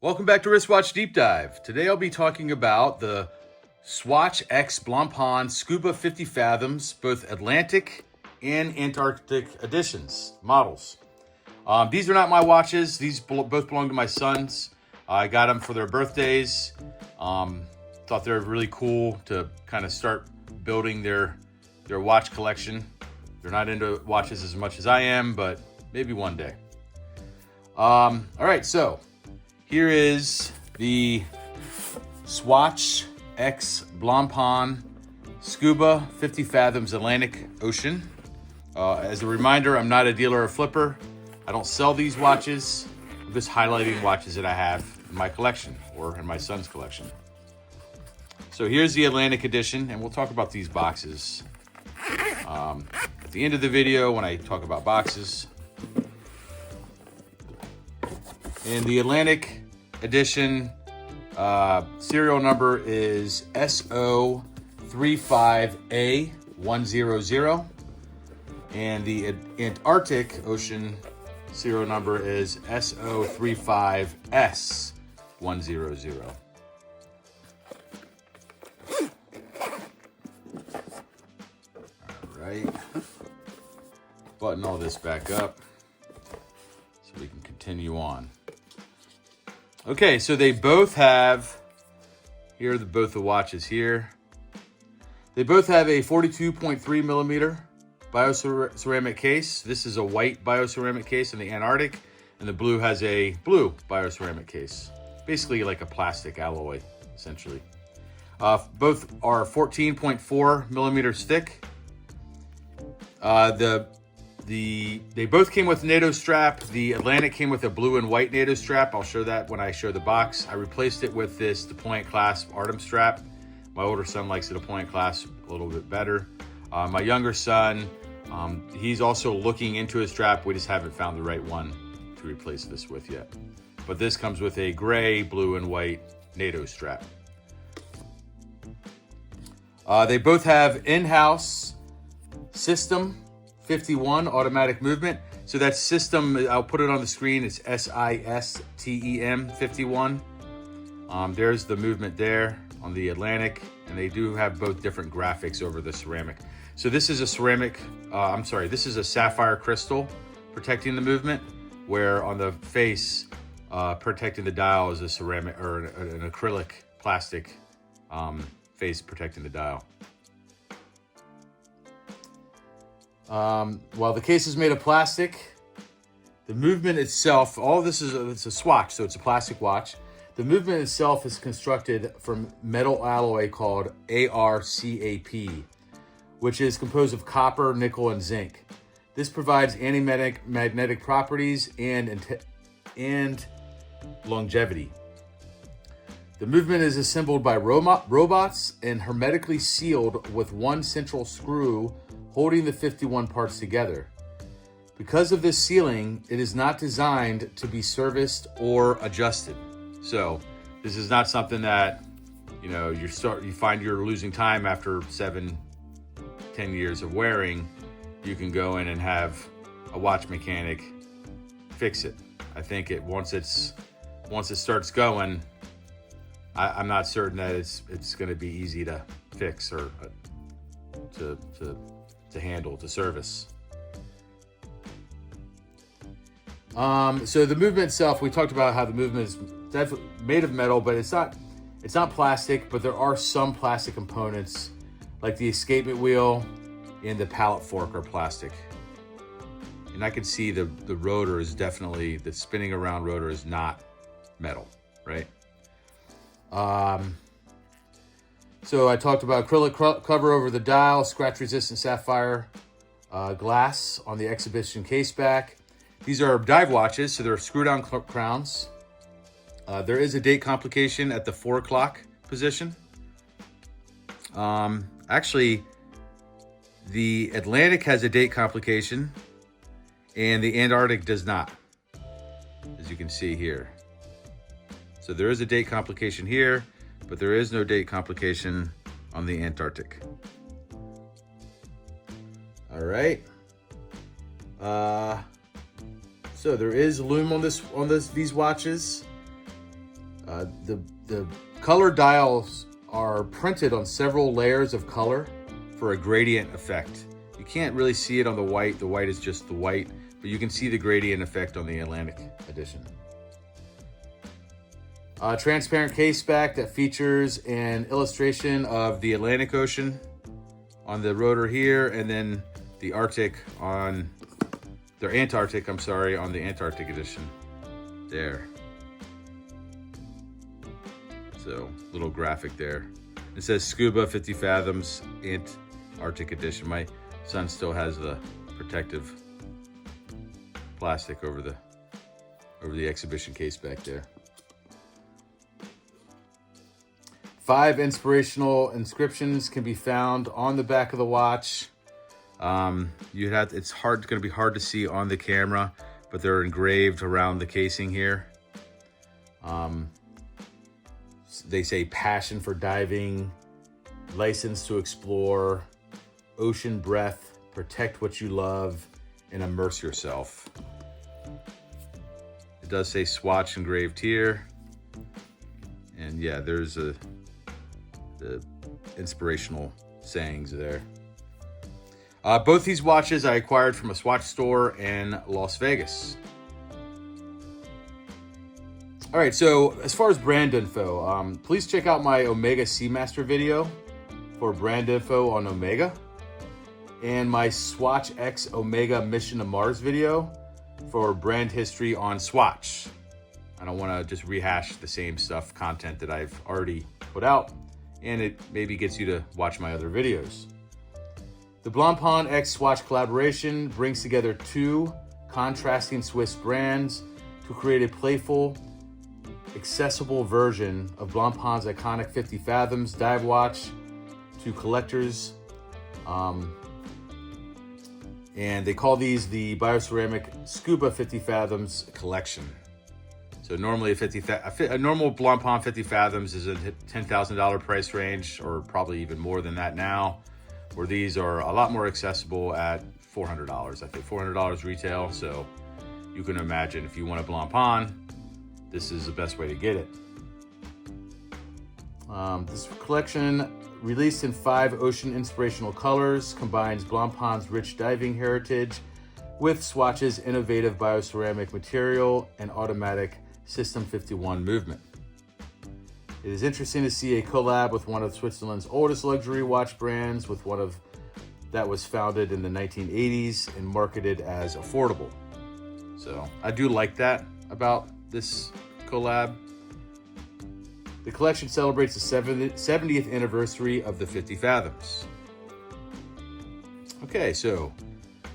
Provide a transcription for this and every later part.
Welcome back to Wristwatch Deep Dive. Today I'll be talking about the Swatch X Blancpain Scuba 50 Fathoms, both Atlantic and Antarctic editions, models. These are not my watches. These both belong to my sons. I got them for their birthdays. Thought they were really cool to kind of start building their watch collection. They're not into watches as much as I am, but maybe one day. All right, so here is the Swatch X Blancpain Scuba 50 Fathoms Atlantic Ocean. As a reminder, I'm not a dealer or flipper. I don't sell these watches. I'm just highlighting watches that I have in my collection or in my son's collection. So here's the Atlantic edition, and we'll talk about these boxes at the end of the video when I talk about boxes. In the Atlantic edition, serial number is SO35A100, and the Antarctic Ocean serial number is SO35S100. All right, button all this back up so we can continue on. Okay, so they both have, here are both the watches here. They both have a 42.3 millimeter bioceramic case. This is a white bioceramic case in the Antarctic, and the blue has a blue bioceramic case. Basically like a plastic alloy, essentially. Both are 14.4 millimeters thick. They both came with NATO strap. The Atlantic came with a blue and white NATO strap. I'll show that when I show the box. I replaced it with this deployant clasp Artem strap. My older son likes the deployant clasp a little bit better. My younger son, he's also looking into his strap. We just haven't found the right one to replace this with yet. But this comes with a gray, blue, and white NATO strap. They both have in-house System 51 automatic movement. So that system, I'll put it on the screen. It's SISTEM 51. There's the movement there on the Atlantic, and they do have both different graphics over the ceramic. So this is a this is a sapphire crystal protecting the movement, where on the face, protecting the dial is a ceramic or an acrylic plastic face protecting the dial. While the case is made of plastic, the movement itself, all this is it's a Swatch, so it's a plastic watch. The movement itself is constructed from metal alloy called ARCAP, which is composed of copper, nickel, and zinc. This provides anti-magnetic properties and longevity. The movement is assembled by robots and hermetically sealed with one central screw holding the 51 parts together. Because of this sealing, it is not designed to be serviced or adjusted. So this is not something that, you find you're losing time after 7-10 years of wearing. You can go in and have a watch mechanic fix it. I think once it starts going, I'm not certain that it's going to be easy to fix or to handle, to service. So the movement itself, we talked about how the movement is definitely made of metal, but it's not plastic, but there are some plastic components like the escapement wheel and the pallet fork are plastic. And I can see the rotor is definitely, the spinning around rotor is not metal, right? So I talked about acrylic cover over the dial, scratch-resistant sapphire glass on the exhibition case back. These are dive watches, so they're screw-down crowns. There is a date complication at the 4 o'clock position. Actually, the Atlantic has a date complication, and the Antarctic does not, as you can see here. So there is a date complication here, but there is no date complication on the Antarctic. All right. So there is Lume on these watches. The color dials are printed on several layers of color for a gradient effect. You can't really see it on the white. The white is just the white, but you can see the gradient effect on the Atlantic edition. Transparent case back that features an illustration of the Atlantic Ocean on the rotor here, and then the Antarctic, I'm sorry, on the Antarctic edition. There. So, little graphic there. It says Scuba 50 Fathoms Antarctic edition. My son still has the protective plastic over the exhibition case back there. 5 inspirational inscriptions can be found on the back of the watch. It's going to be hard to see on the camera, but they're engraved around the casing here. They say passion for diving, license to explore, ocean breath, protect what you love, and immerse yourself. It does say Swatch engraved here. And yeah, there's the inspirational sayings there. Both these watches I acquired from a Swatch store in Las Vegas. All right, so as far as brand info, please check out my Omega Seamaster video for brand info on Omega, and my Swatch X Omega Mission to Mars video for brand history on Swatch. I don't want to just rehash the same content that I've already put out, and it maybe gets you to watch my other videos. The Blancpain X Swatch collaboration brings together 2 contrasting Swiss brands to create a playful, accessible version of Blancpain's iconic 50 Fathoms dive watch to collectors. And they call these the Bioceramic Scuba 50 Fathoms collection. So normally a normal Blancpain 50 Fathoms is a $10,000 price range, or probably even more than that now, where these are a lot more accessible at $400. I think $400 retail. So you can imagine if you want a Blancpain, this is the best way to get it. This collection, released in 5 ocean inspirational colors, combines Blancpain's rich diving heritage with Swatch's innovative bioceramic material and automatic System 51 movement. It is interesting to see a collab with one of Switzerland's oldest luxury watch brands, with that was founded in the 1980s and marketed as affordable. So I do like that about this collab. The collection celebrates the 70th anniversary of the 50 Fathoms. Okay, so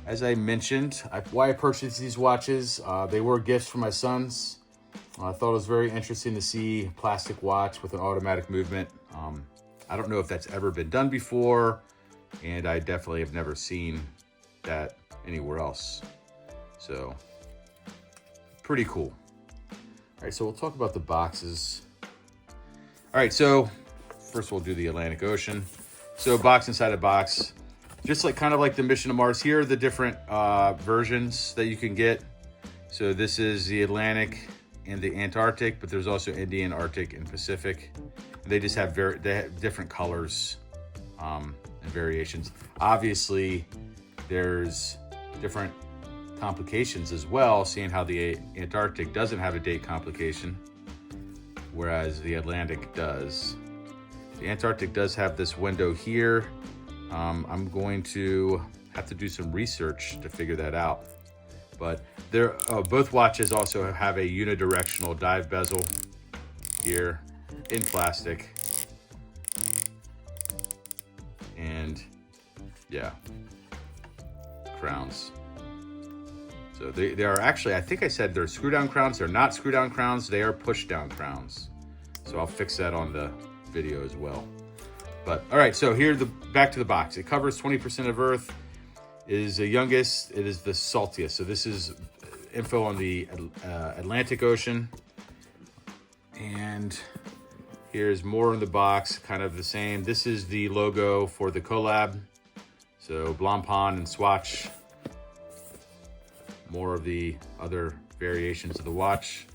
as I mentioned, why I purchased these watches, they were gifts for my sons. I thought it was very interesting to see a plastic watch with an automatic movement. I don't know if that's ever been done before, and I definitely have never seen that anywhere else. So, pretty cool. All right, so we'll talk about the boxes. All right, so first we'll do the Atlantic Ocean. So box inside a box, just kind of like the Mission to Mars. Here are the different versions that you can get. So this is the Atlantic and the Antarctic, but there's also Indian, Arctic, and Pacific. They just have different colors and variations. Obviously, there's different complications as well, seeing how the Antarctic doesn't have a date complication, whereas the Atlantic does. The Antarctic does have this window here. I'm going to have to do some research to figure that out. But both watches also have a unidirectional dive bezel here in plastic. And yeah, crowns. So they are actually, I think I said they're screw down crowns. They're not screw down crowns. They are push down crowns. So I'll fix that on the video as well. But all right, so here, back to the box. It covers 20% of Earth. It is the youngest. It is the saltiest. So this is info on the Atlantic Ocean. And here's more in the box, kind of the same. This is the logo for the collab. So Blancpain and Swatch. More of the other variations of the watch.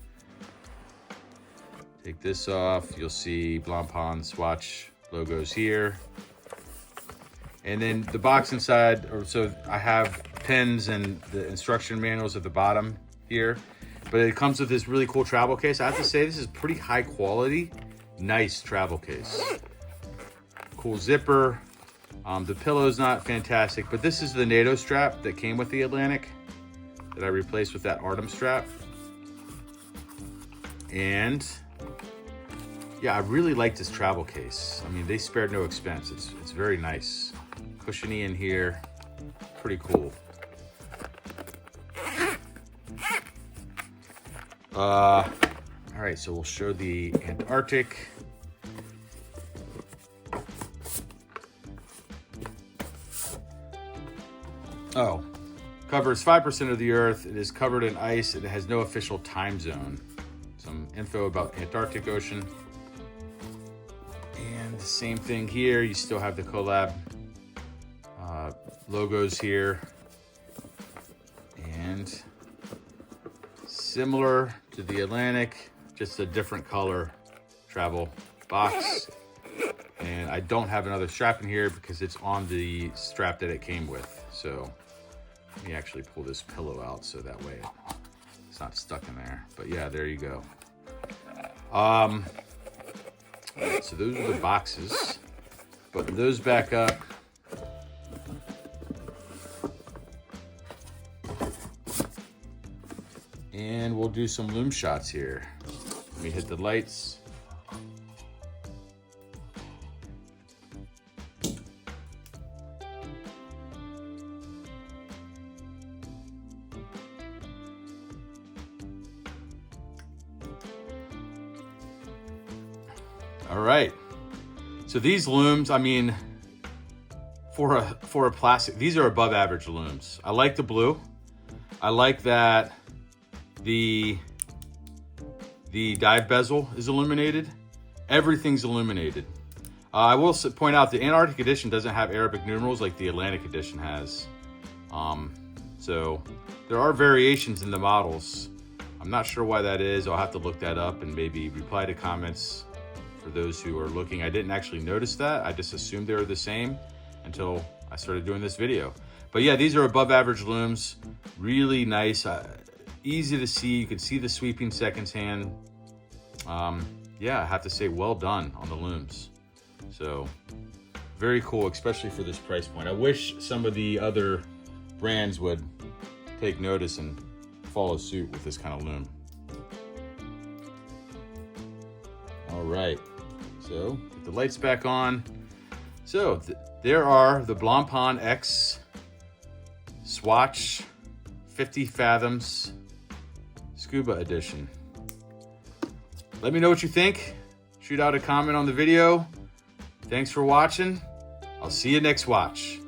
Take this off. You'll see Blancpain Swatch logos here. And then the box inside, so I have pins and the instruction manuals at the bottom here. But it comes with this really cool travel case. I have to say, this is pretty high quality, nice travel case. Cool zipper. The pillow's not fantastic, but this is the NATO strap that came with the Atlantic that I replaced with that Artem strap. And yeah, I really like this travel case. I mean, they spared no expense. It's very nice. Cushiony in here, pretty cool. All right, so we'll show the Antarctic. Oh, covers 5% of the Earth. It is covered in ice. It has no official time zone. Some info about the Antarctic Ocean. And the same thing here. You still have the collab logos here. And similar to the Atlantic, just a different color travel box. And I don't have another strap in here because it's on the strap that it came with. So let me actually pull this pillow out so that way it's not stuck in there. But yeah, there you go. All right, so those are the boxes. Putting those back up. And we'll do some Lume shots here. Let me hit the lights. All right. So these Lumes, I mean, for a plastic, these are above average Lumes. I like the blue. I like that the dive bezel is illuminated. Everything's illuminated. I will point out the Antarctic edition doesn't have Arabic numerals like the Atlantic edition has. So there are variations in the models. I'm not sure why that is. I'll have to look that up and maybe reply to comments for those who are looking. I didn't actually notice that. I just assumed they were the same until I started doing this video. But yeah, these are above average Lumes. Really nice. Easy to see. You can see the sweeping seconds hand. Yeah, I have to say, well done on the Lumes. So very cool, especially for this price point. I wish some of the other brands would take notice and follow suit with this kind of Lume. All right, so get the lights back on. So there are the Blancpain X Swatch 50 Fathoms Scuba Edition. Let me know what you think. Shoot out a comment on the video. Thanks for watching. I'll see you next watch.